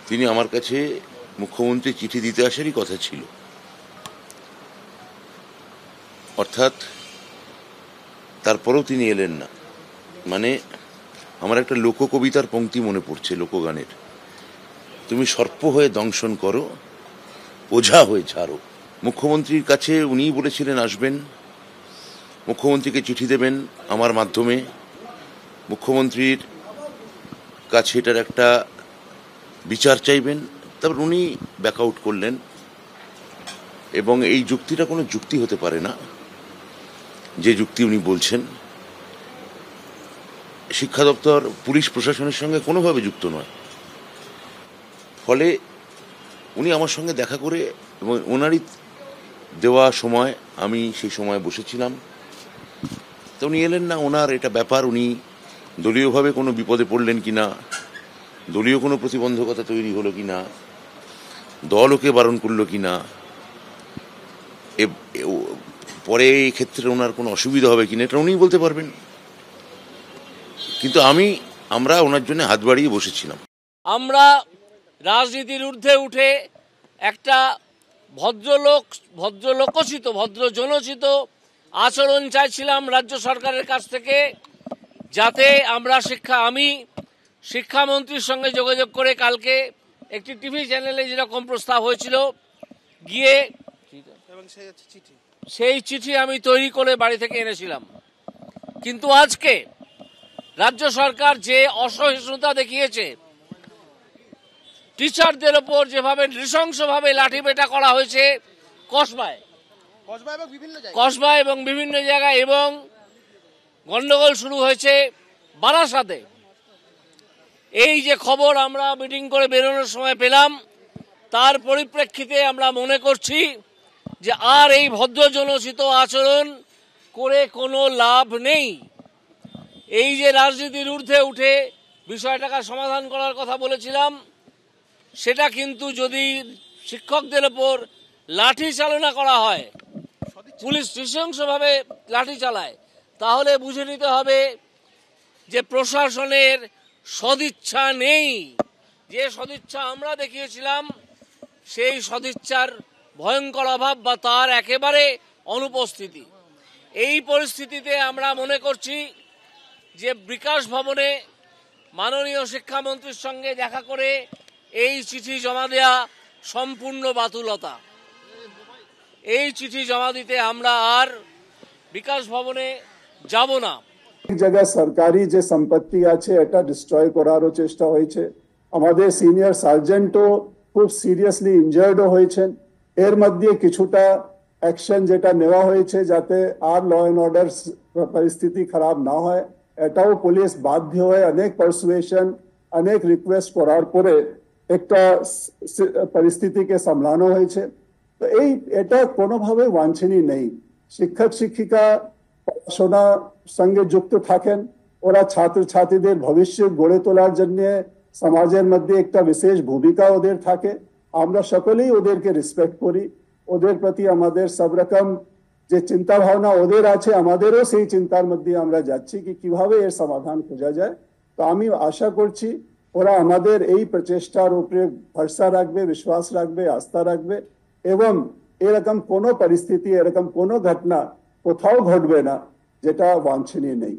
তিনি আমার কাছে মুখ্যমন্ত্রী চিঠি দিতে আসারই কথা ছিল, অর্থাৎ তারপরেও তিনি এলেন না। মানে আমার একটা লোককবিতার পংক্তি মনে পড়ছে, লোকগানের, তুমি সর্প হয়ে দংশন করো, ওঝা হয়ে ঝাড়ো। মুখ্যমন্ত্রীর কাছে উনিই বলেছিলেন আসবেন, মুখ্যমন্ত্রীকে চিঠি দেবেন আমার মাধ্যমে, মুখ্যমন্ত্রীর কাছে এটার একটা বিচার চাইবেন। তারপর উনি ব্যাক আউট করলেন, এবং এই যুক্তিটা কোনো যুক্তি হতে পারে না যে যুক্তি উনি বলছেন। শিক্ষা দপ্তর পুলিশ প্রশাসনের সঙ্গে কোনোভাবে যুক্ত নয়। ফলে উনি আমার সঙ্গে দেখা করে, এবং ওনারই দেওয়া সময়, আমি সেই সময় বসেছিলাম, তো উনি এলেন না। ওনার এটা ব্যাপার, উনি দলীয়ভাবে কোনো বিপদে পড়লেন কি না, দলীয় কোনো প্রতিবন্ধকতা তৈরি হলো কি না, দল ওকে বারণ করলো কি না, পরে এই ক্ষেত্রে ওনার কোনো অসুবিধা হবে কিনা এটা উনিই বলতে পারবেন। কিন্তু আমরা ওনার জন্য হাত বাড়িয়ে বসেছিলাম। আমরা রাজনীতির ঊর্ধ্বে উঠে একটা ভদ্রলোকোচিত ভদ্রজনোচিত আচরণ চাইছিলাম রাজ্য সরকারের কাছ থেকে, যাতে আমি শিক্ষামন্ত্রীর সঙ্গে যোগাযোগ করে কালকে একটি টিভি চ্যানেলে যেরকম প্রস্তাব হয়েছিল গিয়ে সেই চিঠি আমি তৈরি করে বাড়ি থেকে এনেছিলাম। কিন্তু আজকে রাজ্য সরকার যে অসহিষ্ণুতা দেখিয়েছে, টিচারদের ওপর যেভাবে নৃশংসভাবে লাঠিপেটা করা হয়েছে কসবায় এবং বিভিন্ন জায়গায়, এবং গন্ডগোল শুরু হয়েছে বারাসাতে, এই যে খবর আমরা মিটিং করে বেরোনোর সময় পেলাম, তার পরিপ্রেক্ষিতে আমরা মনে করছি যে আর এই ভদ্রজনোচিত আচরণ করে কোনো লাভ নেই। এই যে রাজনীতির ঊর্ধ্বে উঠে বিষয়টাকে সমাধান করার কথা বলেছিলাম, সেটা কিন্তু যদি শিক্ষকদের ওপর লাঠি চালনা করা হয়, পুলিশ নৃশংসভাবে লাঠি চালায়, তাহলে বুঝে নিতে হবে যে প্রশাসনের সদিচ্ছা নেই। যে সদিচ্ছা আমরা দেখিয়েছিলাম, সেই সদিচ্ছার ভয়ঙ্কর অভাব বা তার একেবারে অনুপস্থিতি। এই পরিস্থিতিতে আমরা মনে করছি যে বিকাশ ভবনে মাননীয় শিক্ষামন্ত্রীর সঙ্গে দেখা করে এই চিঠি জমা দেয়া সম্পূর্ণ বাতুলতা। এই চিঠি জমা দিতে আমরা আর বিকাশ ভবনে যাব না। এক জায়গায় সরকারি যে সম্পত্তি আছে এটা ডিস্ট্রয় করারও চেষ্টা হয়েছে। আমাদের সিনিয়র সার্জেন্টও খুব সিরিয়াসলি ইনজার্ডও হয়েছেন। এর মধ্যে কিছুটা অ্যাকশন যেটা নেওয়া হয়েছে যাতে আর ল অ্যান্ড অর্ডার পরিস্থিতি খারাপ না হয়, এটাও পুলিশ বাধ্য হয়ে অনেক পারসুয়েশন, অনেক রিকোয়েস্ট করার পরে একটা পরিস্থিতিকে সামলানো হয়েছে। তো এটা কোনোভাবে বাঞ্ছনীয় নেই। শিক্ষক শিক্ষিকা পড়াশোনার সঙ্গে যুক্ত থাকেন, ওরা ছাত্রছাত্রীদের ভবিষ্যৎ গড়ে তোলার জন্য সমাজের মধ্যে একটা বিশেষ ভূমিকা ওদের থাকে। আমরা সকলেই ওদেরকে রেসপেক্ট করি, ওদের প্রতি আমাদের সব রকম যে চিন্তা ভাবনা ওদের আছে, আমাদেরও সেই চিন্তার মধ্যে আমরা যাচ্ছি কি কিভাবে এর সমাধান খোঁজা যায়। তো আমি আশা করছি ওরা আমাদের এই প্রচেষ্টার উপরে ভরসা রাখবে, বিশ্বাস রাখবে, আস্থা রাখবে, এবং এরকম কোনো পরিস্থিতি, এরকম কোনো ঘটনা কোথাও ঘটবে না যেটা বাঞ্ছনীয় নেই।